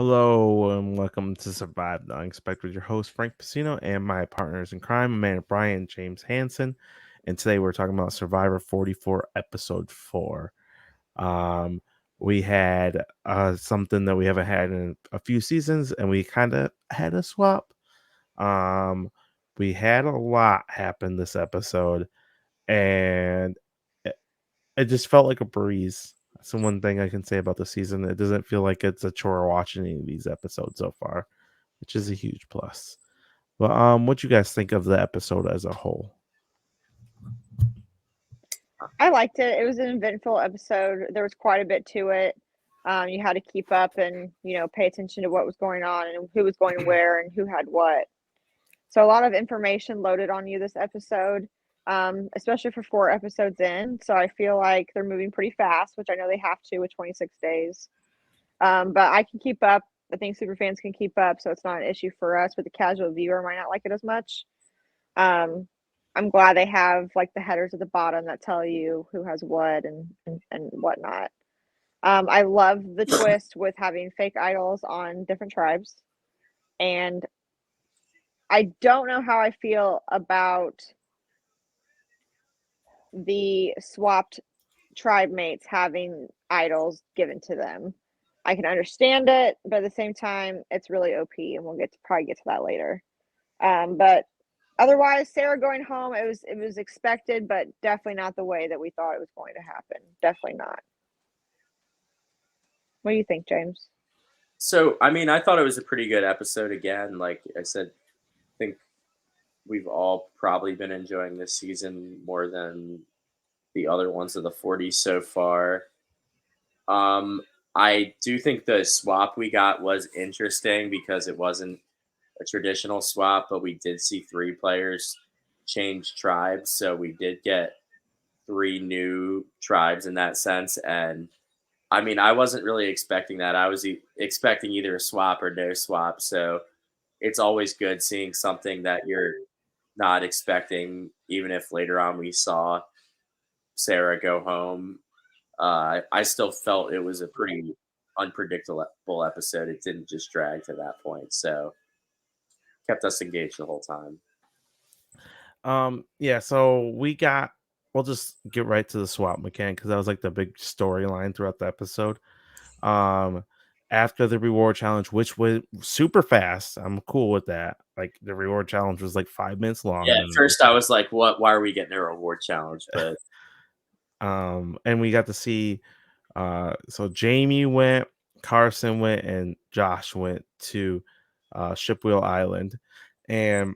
Hello and welcome to Survive the Unexpected with your host Frank Pacino and my partners in crime, Amanda Bryan, James Hansen. And today we're talking about Survivor 44, episode 4. Um, we had something that we haven't had in a few seasons, and we kind of had a swap. Um, we had a lot happen this episode, and it, it just felt like a breeze. That's the one thing I can say about the season. It doesn't feel like it's a chore watching any of these episodes so far, which is a huge plus. But what you guys think of the episode as a whole? I liked it. It was an eventful episode. There was quite a bit to it. You had to keep up and pay attention to what was going on and who was going where and who had what. So a lot of information loaded on you this episode, especially for 4 episodes in. So I feel like they're moving pretty fast, which I know they have to with 26 days. But I can keep up. I think super fans can keep up, so it's not an issue for us. But the casual viewer might not like it as much. Um, I'm glad they have like the headers at the bottom that tell you who has what and whatnot. I love the twist with having fake idols on different tribes, and I don't know how I feel about the swapped tribe mates having idols given to them. I can understand it, but at the same time, it's really OP, and we'll probably get to that later. But otherwise, Sarah going home, it was expected, but definitely not the way that we thought it was going to happen. Definitely not. What do you think, James? So, I mean, I thought it was a pretty good episode again. Like I said, I think we've all probably been enjoying this season more than the other ones of the 40s so far. Um, I do think the swap we got was interesting because it wasn't a traditional swap, but we did see three players change tribes. So we did get three new tribes in that sense. And I mean, I wasn't really expecting that. I was expecting either a swap or no swap. So it's always good seeing something that you're not expecting, even if later on we saw Sarah go home. I still felt it was a pretty unpredictable episode. It didn't just drag to that point. So kept us engaged the whole time. Yeah, so we'll just get right to the swap mechanic because that was like the big storyline throughout the episode. Um, After the reward challenge, which was super fast, I'm cool with that. Like the reward challenge was like 5 minutes long, Yeah, and at first I was like, "What? Why are we getting a reward challenge?" But and we got to see so Jamie went, Carson went, and Josh went to Shipwheel Island, and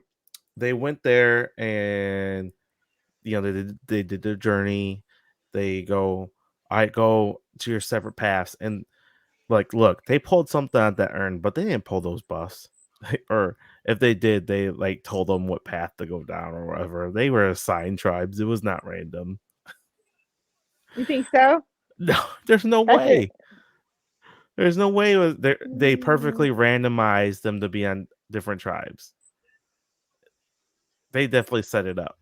they went there, and they did their journey. They go, I go to your separate paths, and like, look, they pulled something out that earned, but they didn't pull those buffs. Or if they did, they like told them what path to go down or whatever. They were assigned tribes. It was not random. You think so? No, there's no That's it. way. There's no way they Mm. perfectly randomized them to be on different tribes. They definitely set it up.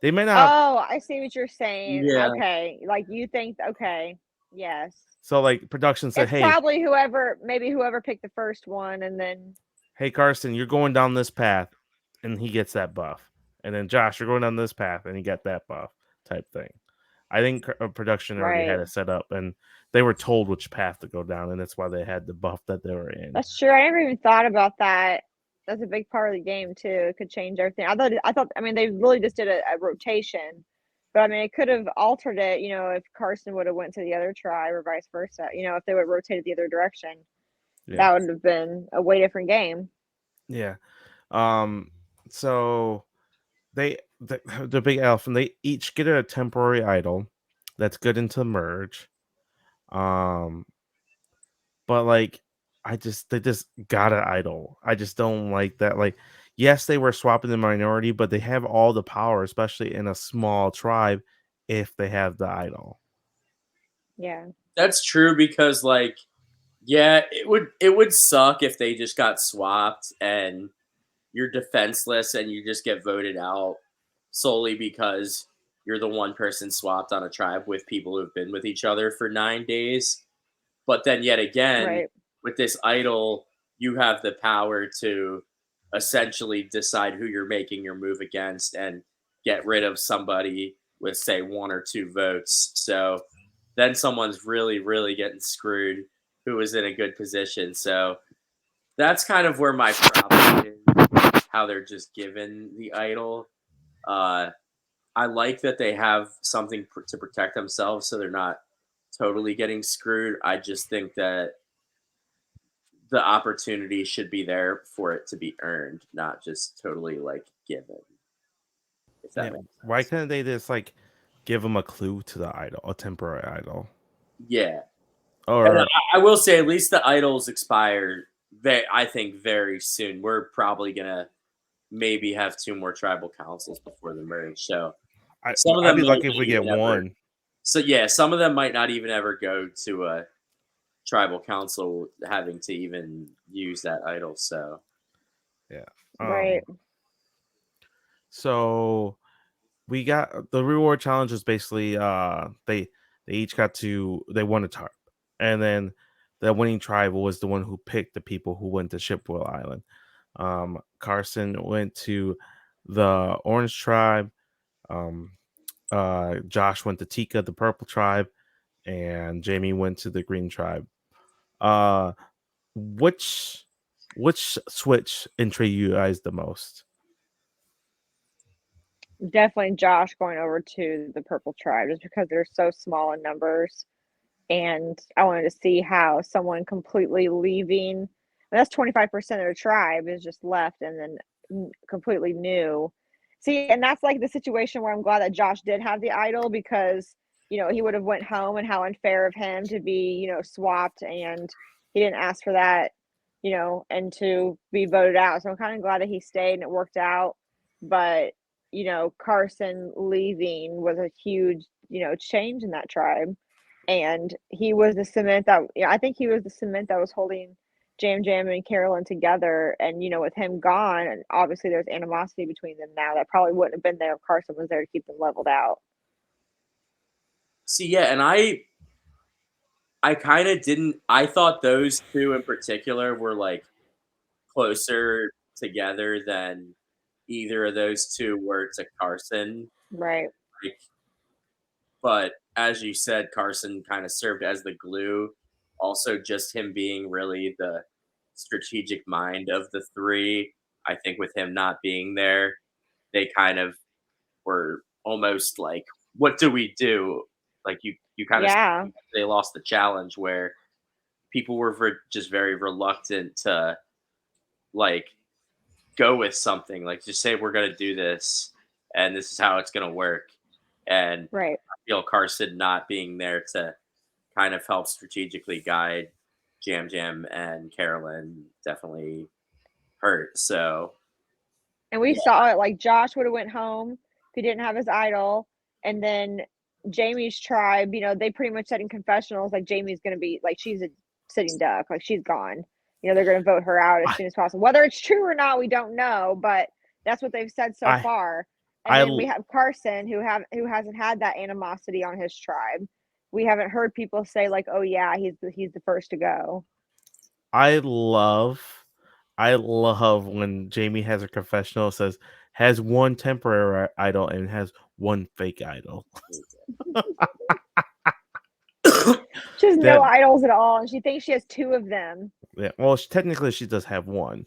They may not. Oh, I see what you're saying. yeah, Okay, like you think. Okay, yes. So like production said, It's "Hey, probably maybe whoever picked the first one, and then hey Carson, you're going down this path," and he gets that buff. And then Josh, you're going down this path, and he got that buff type thing. I think production already had right. it set up, and they were told which path to go down, and that's why they had the buff that they were in. That's true. I never even thought about that. That's a big part of the game too. It could change everything. I thought. I mean, they really just did a rotation, but I mean, it could have altered it. If Carson would have went to the other tribe or vice versa. If they would have rotated the other direction, Yeah, that would have been a way different game. yeah. Um, so the big elephant, they each get a temporary idol that's good into merge. Um, but like they just got an idol. I just don't like that. Like, yes, they were swapping the minority, but they have all the power, especially in a small tribe, if they have the idol. Yeah. that's true because yeah, it would suck if they just got swapped and you're defenseless and you just get voted out solely because you're the one person swapped on a tribe with people who've been with each other for 9 days. But then yet again, Right. with this idol, you have the power to essentially decide who you're making your move against and get rid of somebody with, say, 1 or 2 votes. So then someone's really, really getting screwed who is in a good position. So that's kind of where my problem is, how they're just given the idol. Uh, I like that they have something to protect themselves so they're not totally getting screwed. I just think that the opportunity should be there for it to be earned, not just totally like given. If that Yeah. makes sense. Why couldn't they just like give them a clue to the idol, a temporary idol? Yeah. Or And I will say, at least the idols expire. I think very soon. We're probably gonna maybe have 2 more tribal councils before the merge. So some of I'd them be might lucky if not we get even ever- one. So yeah, some of them might not even ever go to a tribal council having to even use that idol. So Right. So we got the reward challenge is basically they each got they won a tarp, and then the winning tribe was the one who picked the people who went to Shipwell Island. Carson went to the orange tribe. Josh went to Tika, the purple tribe, and Jamie went to the green tribe. Which switch intrigued you guys the most? Definitely Josh going over to the purple tribe just because they're so small in numbers. And I wanted to see how someone completely leaving, and that's 25% of the tribe is just left and then completely new. See, and that's like the situation where I'm glad that Josh did have the idol because, he would have went home and how unfair of him to be, swapped and he didn't ask for that, and to be voted out. So I'm kind of glad that he stayed and it worked out. But, Carson leaving was a huge, change in that tribe. And he was the cement that I think he was the cement that was holding Jam Jam and Carolyn together. And with him gone, and obviously there's animosity between them now that probably wouldn't have been there if Carson was there to keep them leveled out. see, yeah, and I kind of didn't. I thought those 2 in particular were like closer together than either of those 2 were to Carson. Right. Like, but as you said, Carson kind of served as the glue. Also, just him being really the strategic mind of the 3. I think with him not being there, they kind of were almost like, "What do we do?" Like you kind of Yeah. they lost the challenge where people were just very reluctant to like go with something, like just say we're gonna do this and this is how it's gonna work. And Right. I feel Carson not being there to kind of help strategically guide Jam Jam and Carolyn definitely hurt. So And we saw it like Josh would have went home if he didn't have his idol. And then Jamie's tribe, they pretty much said in confessionals like Jamie's gonna be like she's a sitting duck, like she's gone. They're gonna vote her out as soon as possible. Whether it's true or not, we don't know, but that's what they've said so far. And then we have Carson who hasn't had that animosity on his tribe. We haven't heard people say like, "Oh yeah, he's the first to go." I love when Jamie has a confessional, says has one temporary idol and has one fake idol. She has no idols at all, and she thinks she has 2 of them. Yeah, well, technically she does have one,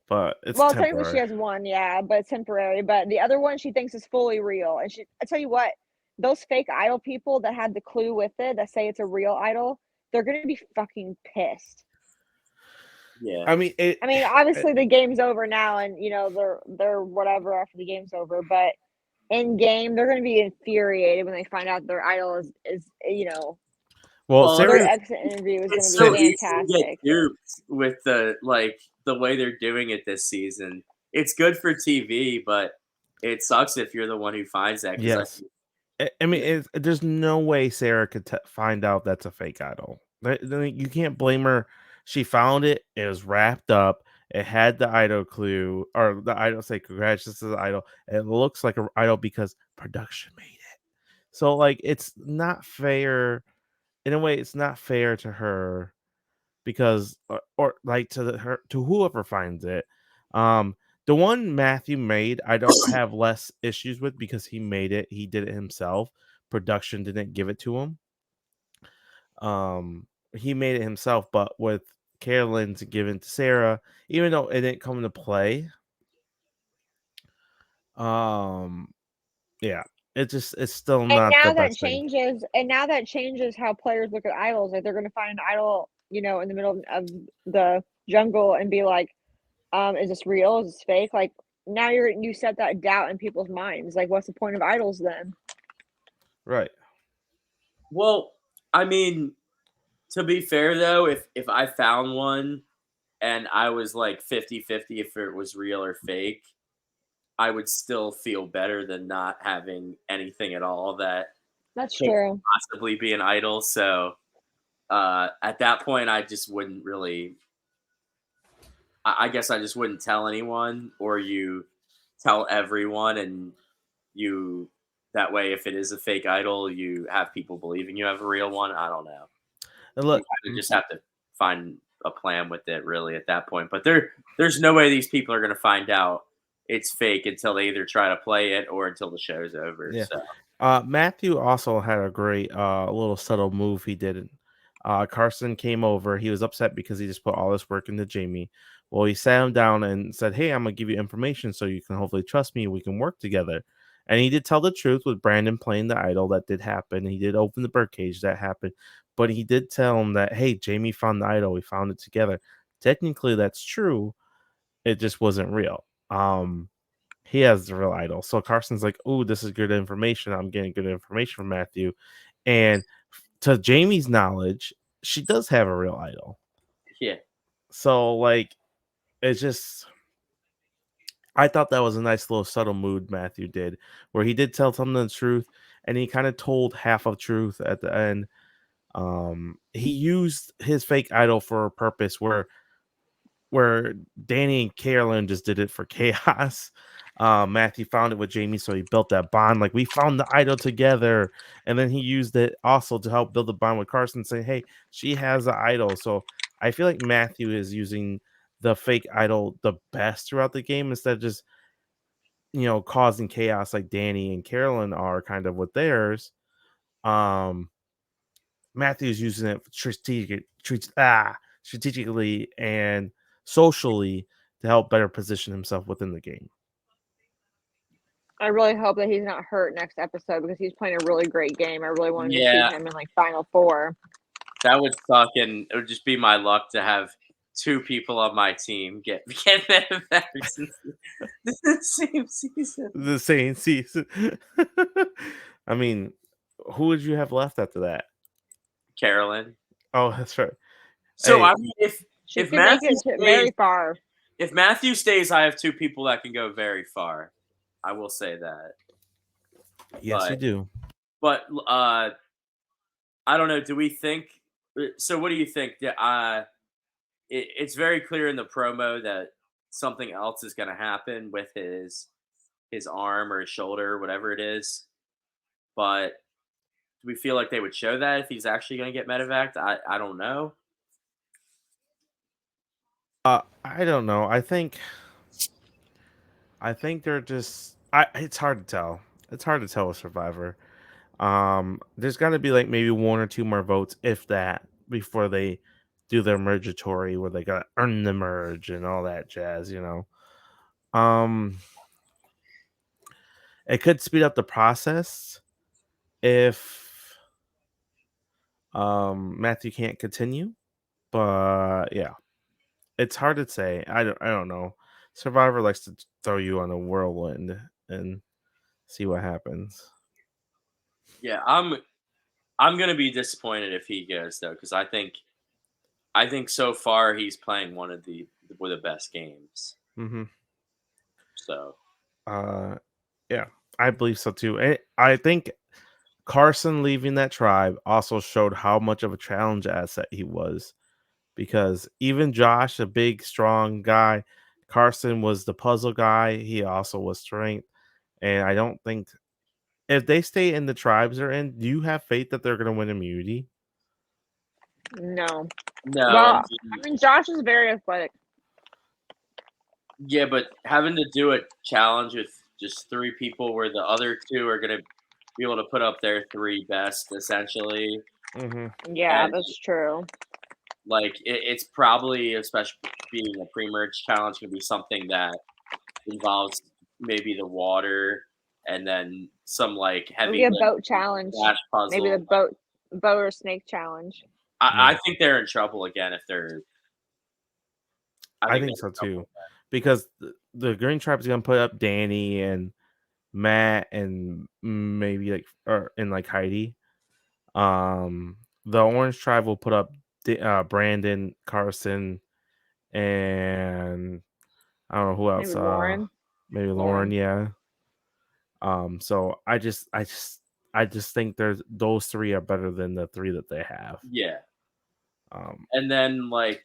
but it's technically she has one, yeah, but it's temporary. But the other one she thinks is fully real. And I tell you what, those fake idol people that had the clue with it that say it's a real idol, they're gonna be fucking pissed. yeah, I mean, obviously the game's over now, and they're whatever after the game's over. But in game, they're gonna be infuriated when they find out their idol is. Well, their Sarah, exit interview is it's gonna so be easy to fantastic. get duped with the way they're doing it this season. It's good for TV, but it sucks if you're the one who finds that. yes. I mean, there's no way Sarah could find out that's a fake idol. You can't blame her. She found it. It was wrapped up. It had the idol clue, or the idol say, "Congratulations to the idol." It looks like an idol because production made it. So, like, it's not fair. In a way, it's not fair to her because or like to whoever finds it. The one Matthew made, I don't have less issues with because he made it. He did it himself. Production didn't give it to him. He made it himself, but with Carolyn's given to Sarah, even though it didn't come into play. Yeah, it's still And not now the that best thing. changes how players look at idols. Like they're going to find an idol, in the middle of the jungle and be like, is this real? Is this fake? Like now you set that doubt in people's minds. Like, what's the point of idols then? Right. Well, I mean, to be fair though, if I found one and I was like 50-50 if it was real or fake, I would still feel better than not having anything at all that That's could true. possibly be an idol. So at that point, I just wouldn't really. I guess I just wouldn't tell anyone, or you tell everyone, and you that way, if it is a fake idol, you have people believing you have a real one. I don't know. And You look, kind of just have to find a plan with it, really, at that point. But there's no way these people are going to find out it's fake until they either try to play it or until the show's over. yeah. So Matthew also had a great little subtle move he did. Carson came over. He was upset because he just put all this work into Jamie. Well, he sat him down and said, "Hey, I'm gonna give you information so you can hopefully trust me. We can work together." And he did tell the truth with Brandon playing the idol. That did happen. He did open the birdcage. That happened. But he did tell him that, "Hey, Jamie found the idol. We found it together." Technically, that's true. It just wasn't real. He has the real idol. So Carson's like, "Oh, this is good information. I'm getting good information from Matthew." And to Jamie's knowledge, she does have a real idol. yeah, So like, it's just, I thought that was a nice little subtle mood Matthew did, where he did tell some of the truth, and he kind of told half of truth at the end. He used his fake idol for a purpose where Danny and Carolyn just did it for chaos. Matthew found it with Jamie, so he built that bond. Like, we found the idol together, and then he used it also to help build the bond with Carson, saying, "Hey, she has the idol." So I feel like Matthew is using the fake idol the best throughout the game instead of just causing chaos like Danny and Carolyn are kind of with theirs. Um, Matthew's using it strategically and socially to help better position himself within the game. I really hope that he's not hurt next episode because he's playing a really great game. I really wanted to see yeah, him in like Final Four. that would suck, and it would just be my luck to have two people on my team get Medivacs in the same season. The same season. I mean, who would you have left after that? Carolyn. Oh, that's right. So Hey, I mean, She if can make Matthew it stays, very far. if Matthew stays, I have two people that can go very far. I will say that. yes, you do. But I don't know. Do we think? So what do you think? It's very clear in the promo that something else is going to happen with his arm or his shoulder, or whatever it is. But do we feel like they would show that if he's actually going to get medevaced? I don't know. I don't know. I think they're just. It's hard to tell. It's hard to tell with Survivor. There's got to be like maybe one or two more votes, if that, before they do their mergatory where they gotta earn the merge and all that jazz. Um, it could speed up the process if Matthew can't continue, but yeah, it's hard to say. I don't know. Survivor likes to throw you on a whirlwind and see what happens. Yeah, I'm going to be disappointed if he goes though, because I think so far he's playing one of the best games. Mm-hmm. So Yeah, I believe so too. And I think Carson leaving that tribe also showed how much of a challenge asset he was, because even Josh, a big, strong guy, Carson was the puzzle guy. He also was strength. And I don't think if they stay in the tribes they're in, do you have faith that they're going to win immunity? No. No, Well, I mean, Josh is very athletic. yeah, but having to do a challenge with just 3 people where the other 2 are gonna be able to put up their 3 best essentially, Mm-hmm. Yeah, and that's true. like it's probably, especially being a pre-merge challenge, gonna be something that involves maybe the water and then some like Maybe heavy a lift boat challenge. dash Maybe the puzzle. boat or snake challenge. I think they're in trouble again if they're. I I think think they're so in trouble. too, because the Green Tribe is gonna put up Danny and Matt and maybe like Heidi. The Orange Tribe will put up Brandon, Carson, and I don't know who else. Maybe Lauren. Maybe Lauren. Lauren. Yeah. So I just think there's those 3 are better than the 3 that they have. Yeah, Um, and then like,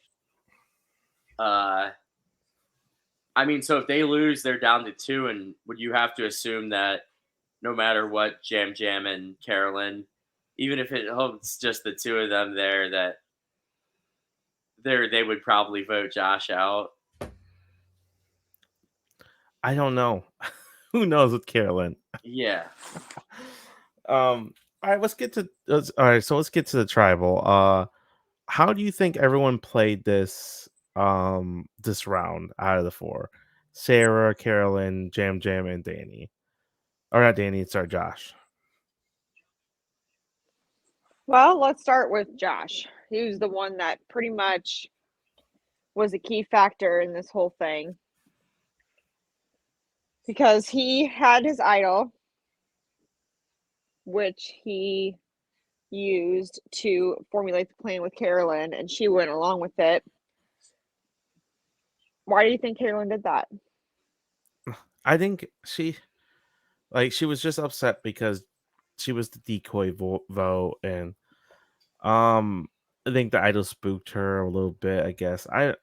uh, I mean, so if they lose, they're down to 2, and would you have to assume that no matter what, Jam Jam and Carolyn, even if it's just the 2 of them there, that they would probably vote Josh out. I don't know. Who knows with Carolyn? Yeah. All right, all right, so let's get to the tribal. How do you think everyone played this round out of the 4? Sarah, Carolyn, Jam Jam, and Danny. Or not Danny, sorry, Josh. Well, let's start with Josh. He was the one that pretty much was a key factor in this whole thing because he had his idol, which he used to formulate the plan with Carolyn, and she went along with it. Why do you think Carolyn did that? I think she was just upset because she was the decoy vote, and I think the idol spooked her a little bit. I guess I'm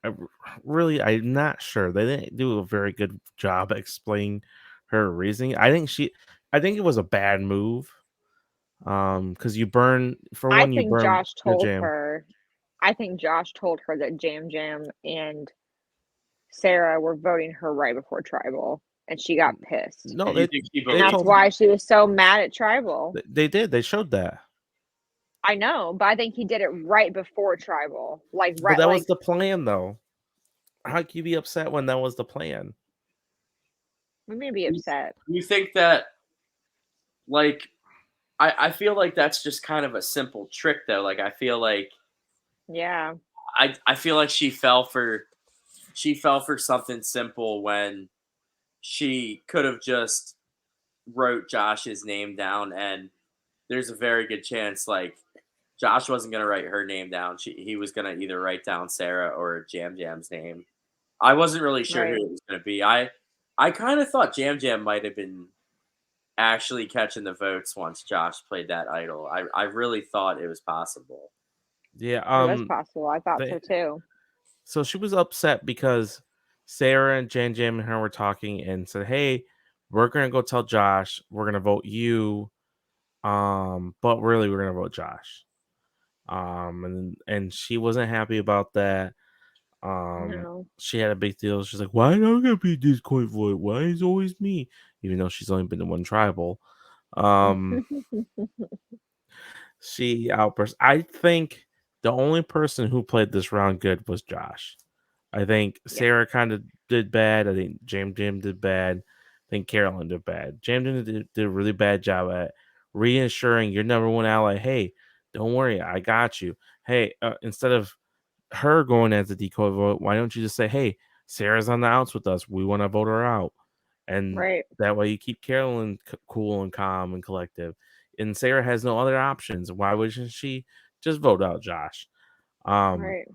not sure. They didn't do a very good job explaining her reasoning. I think it was a bad move. Because you burn for I one, you think burn Josh your told jam. her. I think Josh told her that Jam Jam and Sarah were voting her right before Tribal, and she got pissed. No, And you think she they And that's believes told why she was so mad at Tribal. they did. They showed that. I know, but I think he did it right before Tribal. Like But right that like was the plan, though. How can you be upset when that was the plan? we may be upset. you think that like I feel like that's just kind of a simple trick though. Like I feel like Yeah. I feel like she fell for something simple when she could have just wrote Josh's name down, and there's a very good chance like Josh wasn't gonna write her name down. He was gonna either write down Sarah or Jam Jam's name. I wasn't really sure who Right. it was gonna be. I kind of thought Jam Jam might have been actually catching the votes once Josh played that idol. I really thought it was possible. Yeah. It was possible. I thought so They too. so she was upset because Sarah and Jan Jam and her were talking and said, "Hey, we're gonna go tell Josh. We're gonna vote you. But really, we're gonna vote Josh." And she wasn't happy about that. No. She had a big deal. She's like, "Why don't I be this coin vote? Why is it always me?" Even though she's only been in one tribal. Um, she outburst. I think the only person who played this round good was Josh. I think Yeah. Sarah kind of did bad. I think Jam Jam did bad. I think Carolyn did bad. Jam Jam did a really bad job at reassuring your number one ally, "Hey, don't worry, I got you. Hey," instead of her going as a decoy vote, why don't you just say, "Hey, Sarah's on the outs with us. We want to vote her out," and Right. that way you keep Carolyn cool and calm and collective. And Sarah has no other options. Why wouldn't she just vote out Josh? Um, Right.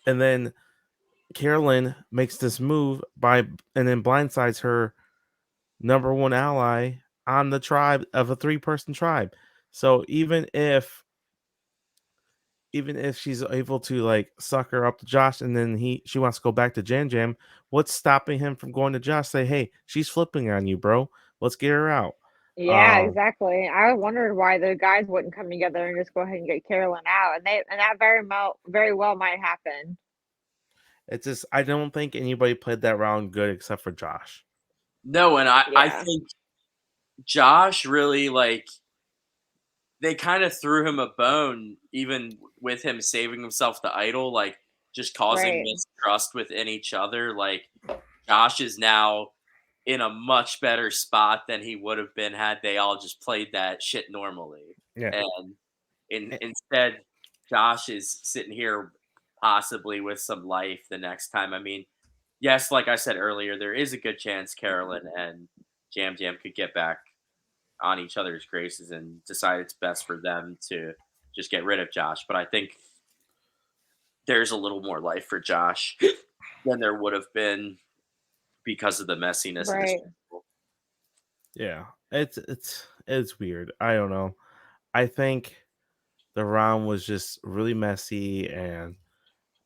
and then Carolyn makes this move and then blindsides her number one ally on the tribe of a 3-person tribe. So even if she's able to like suck her up to Josh and then she wants to go back to Jan Jam, what's stopping him from going to Josh? Say, "Hey, she's flipping on you, bro. Let's get her out." Yeah, exactly. I wondered why the guys wouldn't come together and just go ahead and get Carolyn out, and that very well might happen. It's just I don't think anybody played that round good except for Josh. No, and I Yeah. think Josh really they kind of threw him a bone, even with him saving himself the idol, like just causing Right. mistrust within each other. Like Josh is now in a much better spot than he would have been had they all just played that shit normally. Yeah. And Eh. instead, Josh is sitting here possibly with some life the next time. I mean, yes, like I said earlier, there is a good chance Carolyn and Jam Jam could get back on each other's graces and decide it's best for them to just get rid of Josh. But I think there's a little more life for Josh than there would have been because of the messiness of the Right. schedule. Yeah. It's weird. I don't know. I think the round was just really messy, and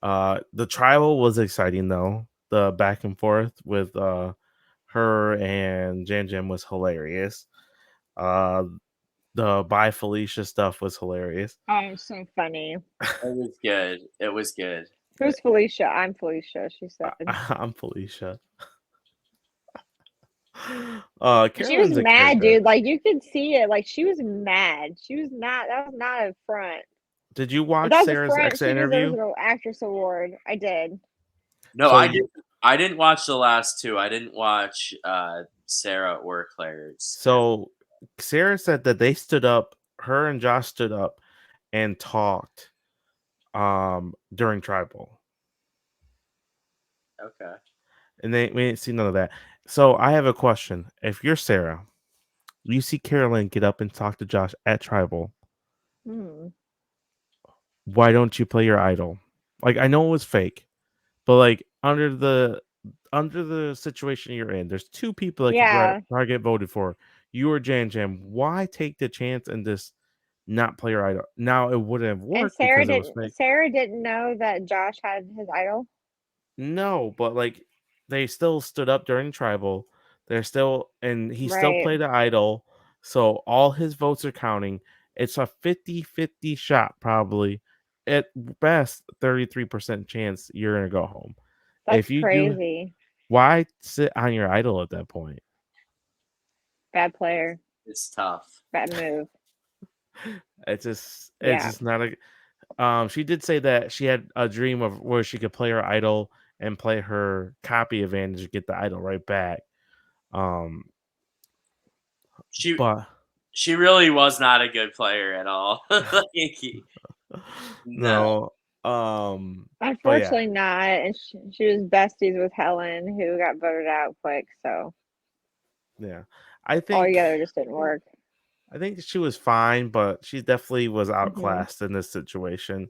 the tribal was exciting though. The back and forth with her and Jam Jam was hilarious. Uh the Bye Felicia stuff was hilarious. Oh, so funny. It was good. It was good. Who's Felicia? I'm Felicia, she said. I'm Felicia. She was Carolyn's a mad, character. dude. Like you could see it. Like she was mad. She was not. That was not a front. Did you If watch that was a Sarah's front, exit she deserves interview? an actress award. I did. No, So I you, didn't. I didn't watch the last two. I didn't watch Sarah or Claire's. so Sarah said that they stood up, her and Josh stood up and talked during tribal. Okay. And we didn't see none of that. So I have a question. If you're Sarah, you see Carolyn get up and talk to Josh at tribal, Hmm. why don't you play your idol? Like I know it was fake, but like under the situation you're in, there's two people that could Yeah. probably get voted for. You or Jan Jam. Why take the chance and just not play your idol? Now it wouldn't have And worked because it was fake. Sarah didn't know that Josh had his idol. No, but like they still stood up during tribal. They're still and he still Right. played the idol. So all his votes are counting. It's a 50-50 shot, probably. At best, 33% chance you're gonna go home. That's If you do, crazy. why sit on your idol at that point? Bad player. It's tough. Bad move. It's Yeah. just not a she did say that she had a dream of where she could play her idol and play her copy advantage to get the idol right back. Um She but she really was not a good player at all. No. no. But yeah, Unfortunately not. And she was besties with Helen, who got voted out quick. So yeah. I all think together just didn't work. I think she was fine, but she definitely was Hmm. outclassed in this situation.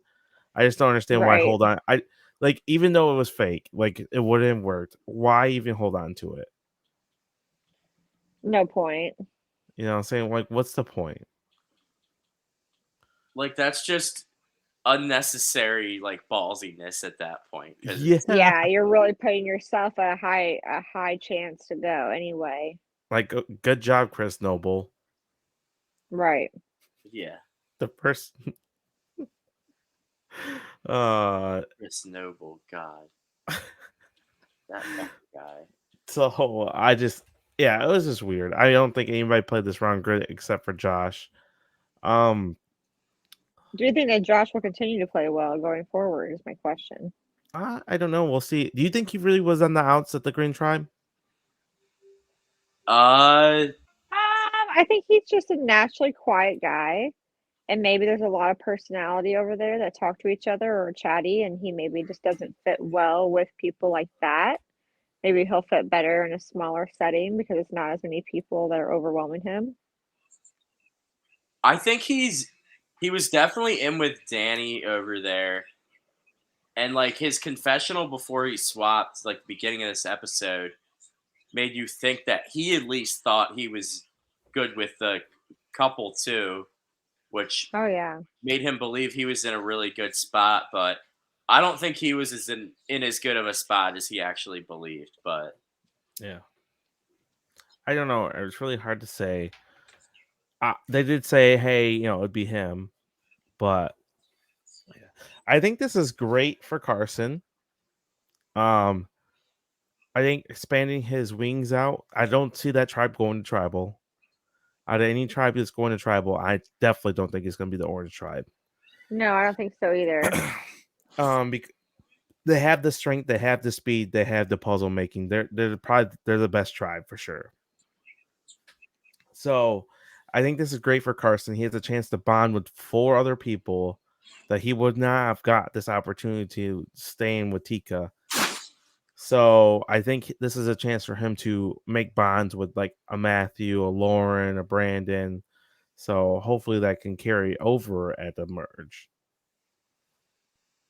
I just don't understand why Right. hold on. I like even though it was fake, like it wouldn't have worked. Why even hold on to it? No point. You know what I'm saying? Like, what's the point? Like that's just unnecessary ballsiness at that point because Yeah. Yeah, you're really putting yourself at a high chance to go anyway. Like, good job, Chris Noble. Right. yeah, The person. uh, Chris Noble, God, that fucking guy. so I just, yeah, it was just weird. I don't think anybody played this round good except for Josh. Um, Do you think that Josh will continue to play well going forward? Is my question. I don't know. We'll see. Do you think he really was on the outs at the Green Tribe? Uh, I think he's just a naturally quiet guy, and maybe there's a lot of personality over there that talk to each other or chatty, and he maybe just doesn't fit well with people like that. Maybe he'll fit better in a smaller setting because it's not as many people that are overwhelming him. I think he was definitely in with Danny over there, and his confessional before he swapped, like the beginning of this episode, made you think that he at least thought he was good with the couple too, which Oh yeah. made him believe he was in a really good spot. But I don't think he was in as good of a spot as he actually believed. But Yeah. I don't know. It's really hard to say. They did say, hey, it'd be him, but yeah. I think this is great for Carson. I think expanding his wings out. I don't see that tribe going to tribal. Out of any tribe that's going to tribal, I definitely don't think it's going to be the Orange tribe. No, I don't think so either. Because they have the strength, they have the speed, they have the puzzle making. They're the best tribe for sure. So I think this is great for Carson. He has a chance to bond with 4 other people that he would not have got this opportunity to stay in with Tika. So I think this is a chance for him to make bonds with like a Matthew, a Lauren, a Brandon. So hopefully that can carry over at the merge.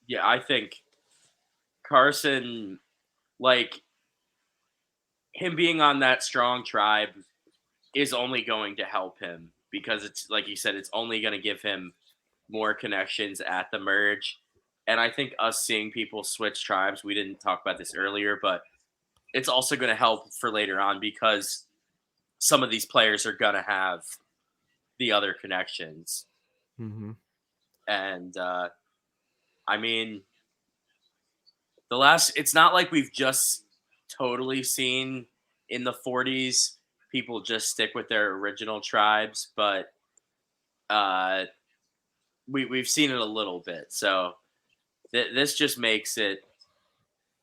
Yeah, I think Carson, like him being on that strong tribe, is only going to help him because it's like you said, it's only going to give him more connections at the merge. And I think us seeing people switch tribes, we didn't talk about this earlier, but it's also going to help for later on because some of these players are going to have the other connections. Mm-hmm. And I mean, it's not like we've just totally seen in the 40s people just stick with their original tribes, but we've seen it a little bit. So this just makes it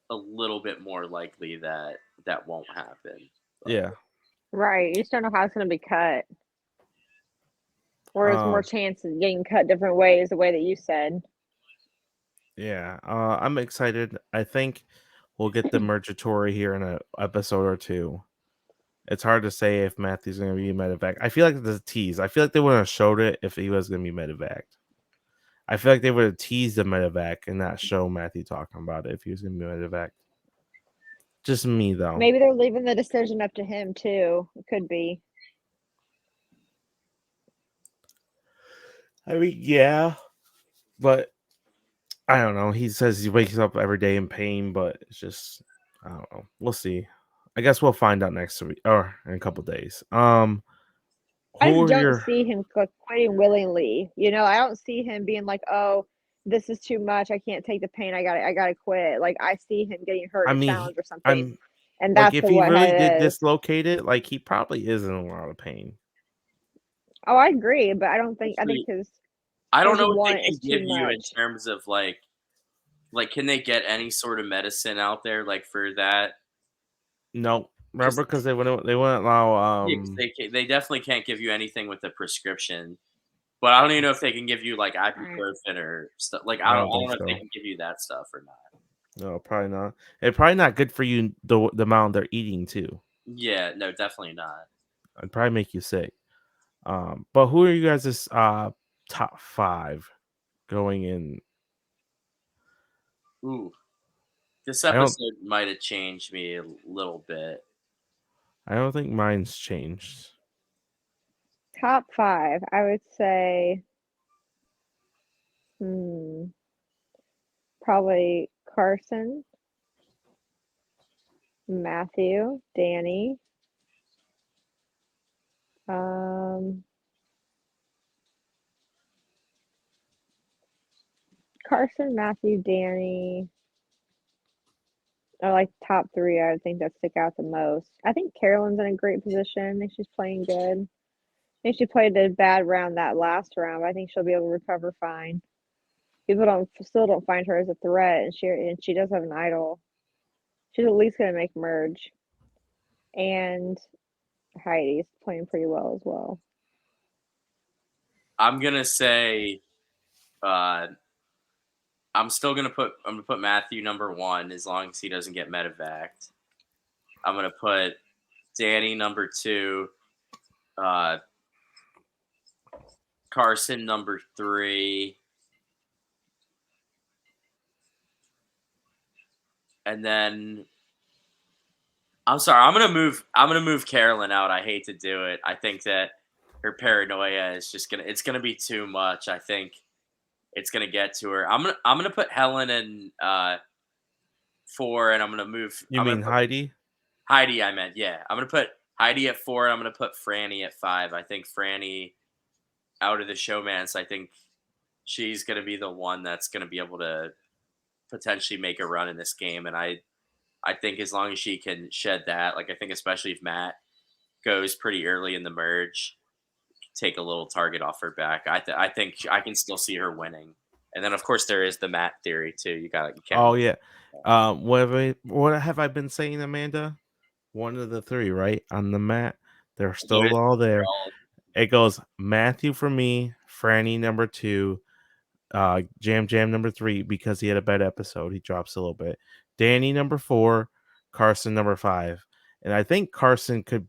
a little bit more likely that that won't happen. But Yeah. Right. You just don't know how it's going to be cut. Or there's more chance of getting cut different ways, the way that you said. Yeah. I'm excited. I think we'll get the mergatory here in an episode or 2. It's hard to say if Matthew's going to be medevac. I feel like it's a tease. I feel like they would have showed it if he was going to be medevac. I feel like they would have teased the medevac and not show Matthew talking about it if he was going to be medevac. Just me, though. Maybe they're leaving the decision up to him, too. It could be. I mean, yeah, but I don't know. He says he wakes up every day in pain, but it's just, I don't know. We'll see. I guess we'll find out next week or in a couple days. I Who just are don't your? see him quitting willingly. I don't see him being like, "Oh, this is too much. I can't take the pain. I gotta quit." Like I see him getting hurt I in a mean, challenge or something, I'm and like, that's if the he what really did it is. dislocate it, like he probably is in a lot of pain. Oh, I agree, but I don't think I think Actually, his I don't his know what they want can is too give you in much. terms of like can they get any sort of medicine out there like for that? No, Because remember because they wouldn't allow they definitely can't give you anything with a prescription. But I don't even know if they can give you like Right. ibuprofen or stuff. Like I I don't don't think know if they so. can give you that stuff or not. No, probably not. It's probably not good for you the amount they're eating too. Yeah, no, definitely not. It'd probably make you sick. But who are you guys' top 5 going in? Ooh, this I don't episode might have changed me a little bit. I don't think mine's changed. Top 5, I would say, probably Carson, Matthew, Danny, Carson, Matthew, Danny are like top 3. I would think that stick out the most. I think Carolyn's in a great position. I think she's playing good. I think she played a bad round that last round, but I think she'll be able to recover fine. People still don't find her as a threat, and she does have an idol. She's at least gonna make merge. And Heidi's playing pretty well as well. I'm gonna say I'm gonna put Matthew number 1 as long as he doesn't get medevaced. I'm gonna put Danny number 2, Carson number 3, and then I'm sorry. I'm gonna move Carolyn out. I hate to do it. I think that her paranoia is just it's gonna be too much. I think it's gonna get to her. I'm gonna put Helen in 4, and You I'm gonna mean put Heidi? Heidi. I meant, yeah. I'm gonna put Heidi at 4, and I'm gonna put Franny at 5. I think Franny out of the showmance, I think she's going to be the one that's going to be able to potentially make a run in this game. And I think as long as she can shed that, like I think especially if Matt goes pretty early in the merge, take a little target off her back. I think I can still see her winning. And then of course there is the Matt theory too. You can't Oh really- yeah. What have I been saying, Amanda? One of the three, right? On the mat. They're still all there. It goes Matthew for me, Franny number 2, Jam Jam number 3 because he had a bad episode. He drops a little bit. Danny number 4, Carson number 5. And I think Carson could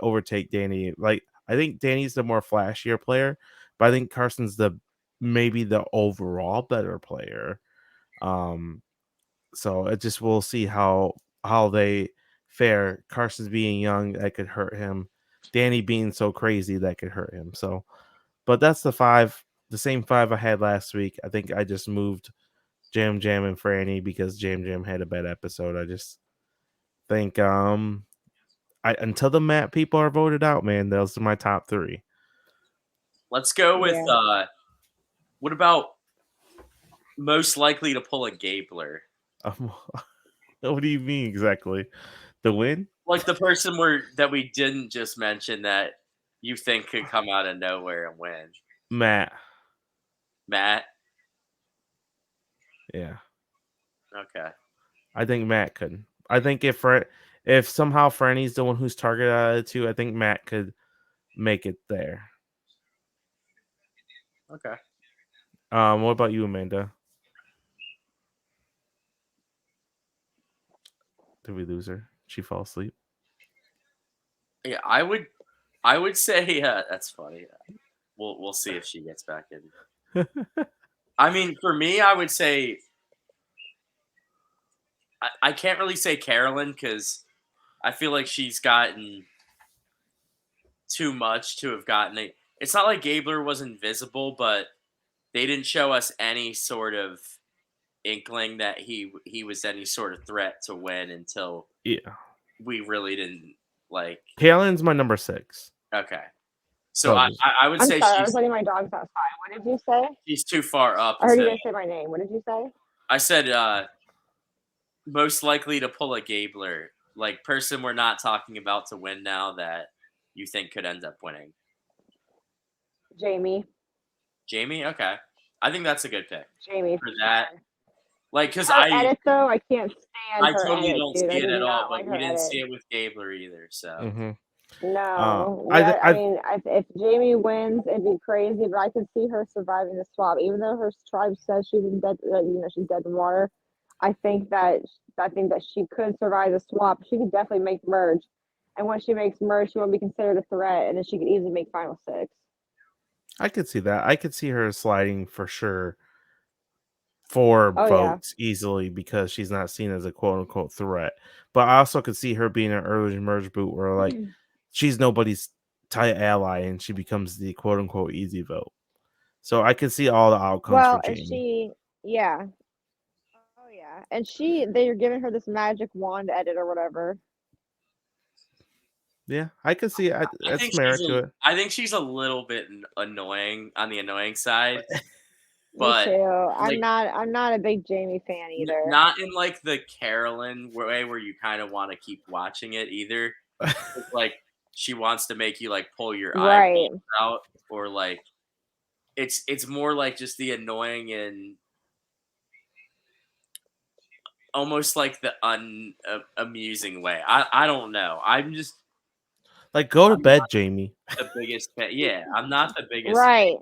overtake Danny. Like I think Danny's the more flashier player, but I think Carson's maybe the overall better player. So it just we'll see how they fare. Carson's being young, that could hurt him. Danny being so crazy, that could hurt him. So, but that's the same 5 I had last week. I think I just moved Jam Jam and Franny because Jam Jam had a bad episode. I just think until the map people are voted out, man, those are my top 3. Let's go with Yeah. what about most likely to pull a Gabler? What do you mean exactly? The win? Like the person that we didn't just mention that you think could come out of nowhere and win. Matt. Yeah. Okay. I think Matt could. I think if somehow Franny's the one who's targeted out of the 2, I think Matt could make it there. Okay. What about you, Amanda? Did we lose her? She fall asleep? Yeah, I would say that's funny. We'll see if she gets back in. I mean, for me, I would say I can't really say Carolyn because I feel like she's gotten too much to have gotten it. It's not like Gabler was invisible, but they didn't show us any sort of inkling that he was any sort of threat to win until Yeah. we really didn't like. Carolyn's my number 6. Okay, so Oh, I would I'm say sorry, I was letting my dogs outside. What did you say? she's too far up. I heard you guys say my name. What did you say? I said most likely to pull a Gabler, like person we're not talking about to win now that you think could end up winning. Jamie. Jamie, okay, I think that's a good pick Jamie for that. Like, because Her I edit though, I can't stand I her totally edit, don't dude. see I it do at all, not but like we her didn't edit. see it with Gabler either. So Mm-hmm. No, I mean, if Jamie wins, it'd be crazy. But I could see her surviving the swap, even though her tribe says she's in dead, she's dead in water. I think that she could survive the swap. She could definitely make merge, and once she makes merge, she won't be considered a threat, and then she could easily make final 6. I could see that. I could see her sliding for sure 4 Oh, yeah. votes easily because she's not seen as a quote unquote threat. But I also could see her being an early merge boot where like she's nobody's tight ally and she becomes the quote unquote easy vote. So I could see all the outcomes Well, for and Jamie. yeah. Oh yeah, and they're giving her this magic wand edit or whatever. Yeah, I could see it. That's merit to it. I think she's a little bit annoying on the annoying side, Me but too. like, I'm not a big Jamie fan either. not in like the Carolyn way where you kind of want to keep watching it either. It's like she wants to make you like pull your Right. eyeballs out, or like it's more like just the annoying and almost like the amusing way. I don't know. I'm just Like go to bed, Jamie. the biggest fan. Yeah, I'm not the biggest. Right.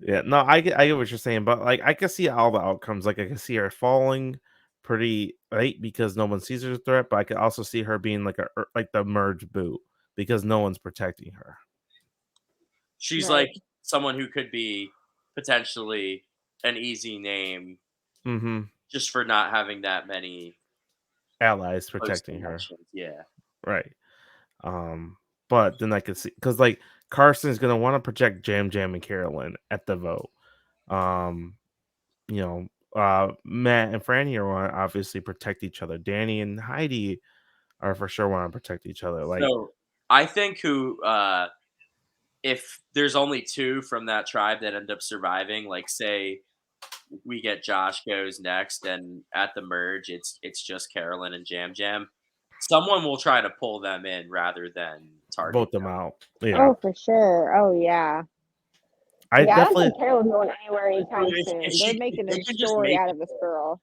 Yeah, no, I get what you're saying, but like I can see all the outcomes. Like I can see her falling pretty late because no one sees her as a threat, but I could also see her being like the merge boot because no one's protecting her. She's Right. like someone who could be potentially an easy name Mm-hmm. just for not having that many Allies close protecting her. connections. Yeah. Right. But then I could see because like Carson's gonna want to project Jam Jam and Carolyn at the vote. Matt and Franny are want to obviously protect each other. Danny and Heidi are for sure want to protect each other. Like So I think who if there's only 2 from that tribe that end up surviving, like say we get Josh goes next, and at the merge it's just Carolyn and Jam Jam. Someone will try to pull them in rather than target Vote them them. out. Yeah, Oh, for sure. Oh, yeah. I Yeah, I don't definitely. think Carol's going anywhere anytime If soon. if They're she making they a can just story make out it of this girl.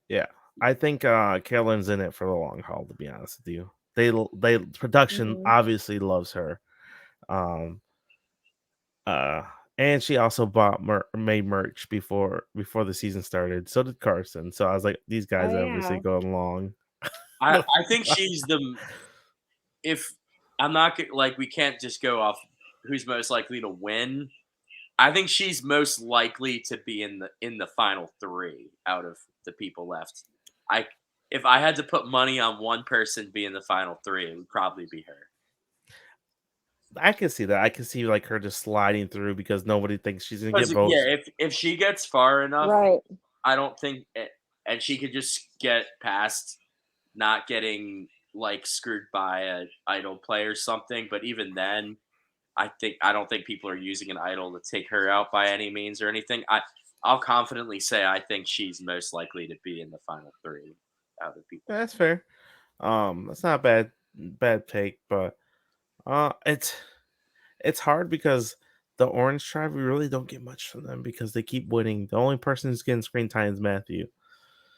Yeah, I think Carolyn's in it for the long haul. To be honest with you, they production Mhm. obviously loves her. Um, uh, and she also made merch before the season started. So did Carson. So I was like, these guys Oh, obviously yeah. going along. I think she's the if I'm not like we can't just go off who's most likely to win. I think she's most likely to be in the final 3 out of the people left. I if I had to put money on one person being the final 3, it would probably be her. I can see that. I can see like her just sliding through because nobody thinks she's gonna get Because yeah, votes. if she gets far enough, Right. I don't think and she could just get past not getting like screwed by a idol play or something. But even then, I don't think people are using an idol to take her out by any means or anything. I'll confidently say I think she's most likely to be in the final 3 out of the people. That's fair. That's not a bad take, but it's hard because the Orange Tribe, we really don't get much from them because they keep winning. The only person who's getting screen time is Matthew.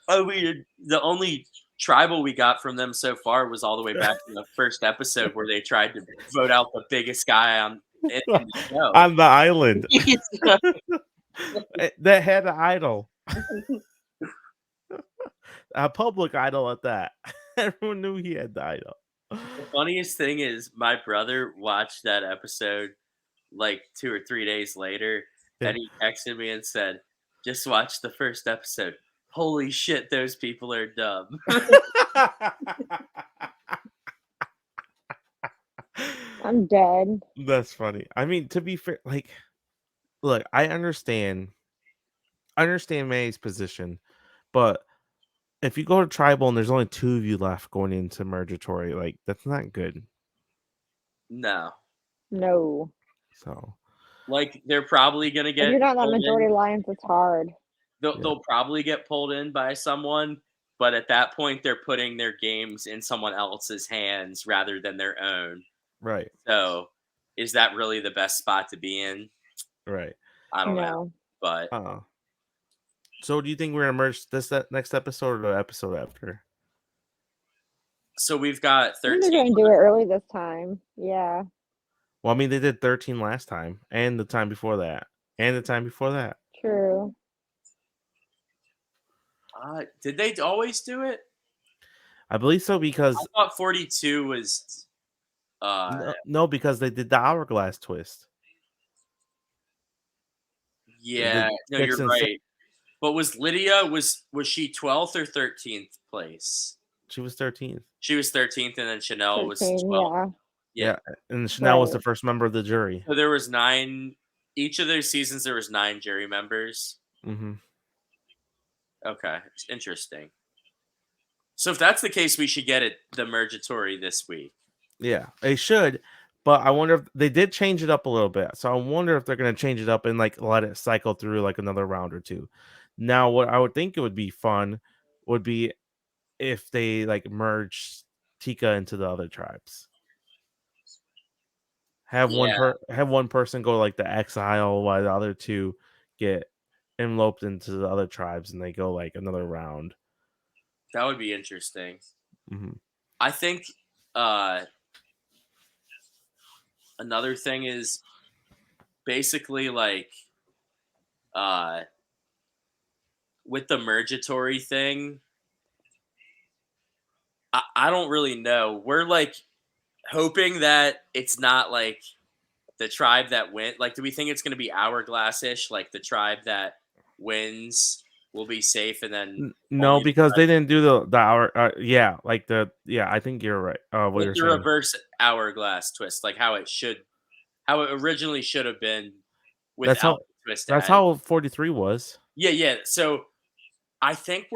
Oh, the only tribal we got from them so far was all the way back in the first episode where they tried to vote out the biggest guy in the show. On the island that had an idol, a public idol at that. Everyone knew he had the idol. The funniest thing is my brother watched that episode like 2 or 3 days later, Yeah. and he texted me and said, "Just watch the first episode. Holy shit, those people are dumb." I'm dead. That's funny. I mean, to be fair, like, look, I understand May's position, but if you go to tribal and there's only 2 of you left going into Mergatory, like that's not good. No. No. So Like they're probably gonna If get you're not that pulled majority in. alliance, it's hard. They'll probably get pulled in by someone, but at that point they're putting their games in someone else's hands rather than their own. right, So is that really the best spot to be in? right. I don't know. Oh. No. But So do you think we're gonna merge that next episode or the episode after? so we've got I think 13. they're going to do it early this time. Yeah. Well, I mean, they did 13 last time, and the time before that, and the time before that. True. Did they always do it? I believe so because I thought 42 was no, because they did the hourglass twist. yeah, no, 6 you're and 6. right. But was Lydia was she 12th or 13th place? She was 13th. She was 13th, and then Chanel was 13, 12th. yeah. Yeah, and Chanel was the Right. first member of the jury. So there was 9. Each of those seasons, there was 9 jury members. Mm-hmm. Okay, it's interesting. So if that's the case, we should get it the Mergatory this week. Yeah, they should, but I wonder if they did change it up a little bit. So I wonder if they're going to change it up and like let it cycle through like another round or two. Now, what I would think it would be fun would be if they like merge Tika into the other tribes. Have one person go like the exile while the other 2 get enveloped into the other tribes and they go like another round. That would be interesting. Mm-hmm. I think another thing is basically like with the Mergatory thing, I don't really know. We're like hoping that it's not like the tribe that went. Like, do we think it's going to be hourglass-ish? Like the tribe that wins will be safe, and then No, only because they didn't do the hour. I think you're right. What with you're the saying. reverse hourglass twist, like how it originally should have been without That's how. the twist. That's added. how 43 was. Yeah. So I think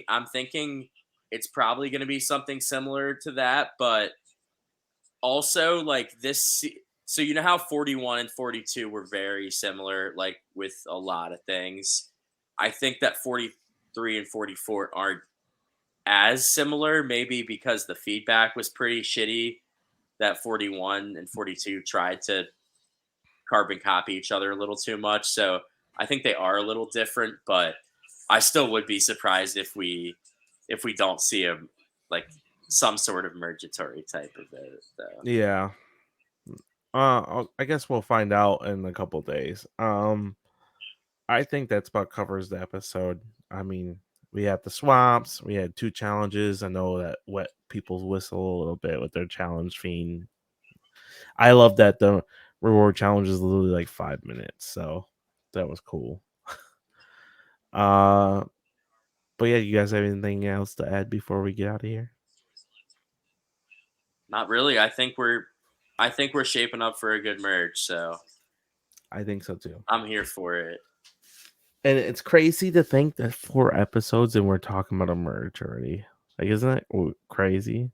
I'm thinking it's probably going to be something similar to that, but also like so you know how 41 and 42 were very similar, like with a lot of things. I think that 43 and 44 aren't as similar, maybe because the feedback was pretty shitty. That 41 and 42 tried to carbon copy each other a little too much. So I think they are a little different, but I still would be surprised if we don't see a like some sort of mergatory type of it though. Yeah. I guess we'll find out in a couple days. I think that's about covers the episode. I mean, we had the swaps, we had 2 challenges. I know that wet people's whistle a little bit with their challenge fiend. I love that the reward challenge is literally like 5 minutes, so that was cool. Uh, but yeah, you guys have anything else to add before we get out of here? Not really. I think we're shaping up for a good merge, so I think so too. I'm here for it. And it's crazy to think that 4 episodes and we're talking about a merge already. Like, isn't that crazy?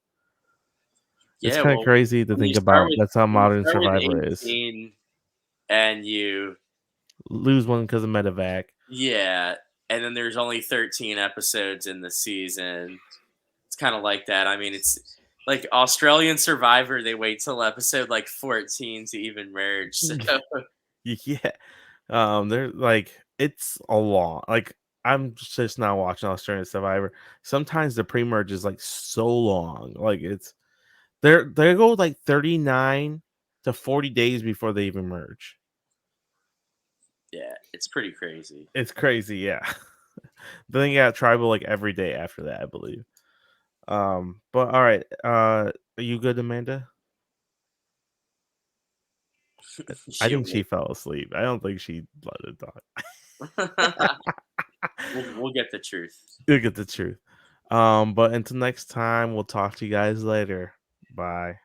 It's Yeah, kind of well, crazy to think about. That's how when you modern start with Survivor is. 18 and you Lose one because of medevac. yeah, and then there's only 13 episodes in the season. It's kind of like that. I mean, it's like Australian Survivor, they wait till episode like 14 to even merge. So Yeah. They're like, it's a lot. Like, I'm just now watching Australian Survivor. Sometimes the pre-merge is like so long. Like, they go like 39 to 40 days before they even merge. yeah, it's pretty crazy. It's crazy, yeah. Then you got tribal like every day after that, I believe. But all right. Are you good, Amanda? I think she fell asleep. I don't think she let it talk. We'll get the truth. You'll get the truth. But until next time, we'll talk to you guys later. Bye.